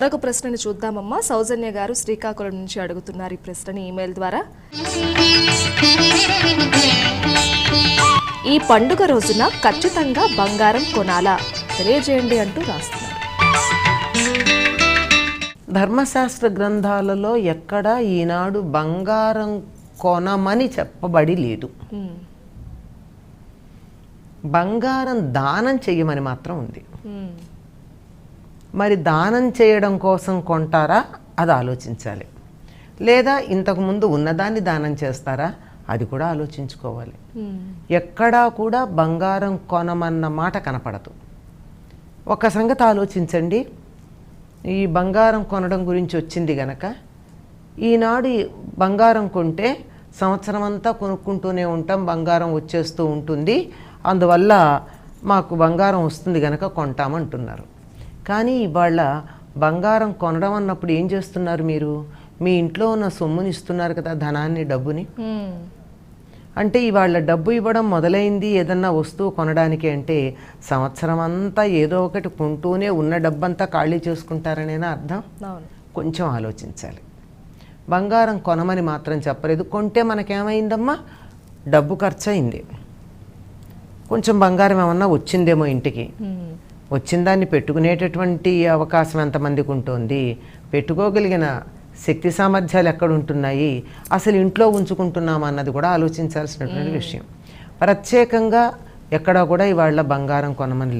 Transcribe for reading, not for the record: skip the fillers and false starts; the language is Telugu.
మరొక ప్రశ్నని చూద్దామమ్మా. సౌజన్య గారు శ్రీకాకుళం నుంచి అడుగుతున్నారు ఈ ప్రశ్నని ఈమెయిల్ ద్వారా. ఈ పండుగ రోజున ఖచ్చితంగా బంగారం కొనాలా తెలియజేయండి అంటూ రాస్తున్నారు. ధర్మశాస్త్ర గ్రంథాలలో ఎక్కడా ఈనాడు బంగారం కొనమని చెప్పబడి లేదు. బంగారం దానం చెయ్యమని మాత్రం ఉంది. మరి దానం చేయడం కోసం కొంటారా అది ఆలోచించాలి, లేదా ఇంతకుముందు ఉన్నదాన్ని దానం చేస్తారా అది కూడా ఆలోచించుకోవాలి. ఎక్కడా కూడా బంగారం కొనమన్న మాట కనపడదు. ఒక సంగతి ఆలోచించండి, ఈ బంగారం కొనడం గురించి వచ్చింది గనక ఈనాడు బంగారం కొంటే సంవత్సరం అంతా కొనుక్కుంటూనే ఉంటాం, బంగారం వచ్చేస్తూ ఉంటుంది, అందువల్ల మాకు బంగారం వస్తుంది గనక కొంటామంటున్నారు. కానీ ఇవాళ బంగారం కొనడం అన్నప్పుడు ఏం చేస్తున్నారు? మీరు మీ ఇంట్లో ఉన్న సొమ్ముని ఇస్తున్నారు కదా, ధనాన్ని, డబ్బుని. అంటే ఇవాళ డబ్బు ఇవ్వడం మొదలైంది ఏదన్నా వస్తువు కొనడానికి అంటే సంవత్సరం అంతా ఏదో ఒకటి కొంటూనే ఉన్న డబ్బంతా ఖాళీ చేసుకుంటారనేనా అర్థం? కొంచెం ఆలోచించాలి. బంగారం కొనమని మాత్రం చెప్పలేదు. కొంటే మనకేమైందమ్మా, డబ్బు ఖర్చు అయింది, కొంచెం బంగారం ఏమన్నా వచ్చిందేమో ఇంటికి, వచ్చిన దాన్ని పెట్టుకునేటటువంటి అవకాశం ఎంతమందికి ఉంటుంది, పెట్టుకోగలిగిన శక్తి సామర్థ్యాలు ఎక్కడ ఉంటున్నాయి, అసలు ఇంట్లో ఉంచుకుంటున్నామా అన్నది కూడా ఆలోచించాల్సినటువంటి విషయం. ప్రత్యేకంగా ఎక్కడా కూడా ఇవాళ బంగారం కొనమని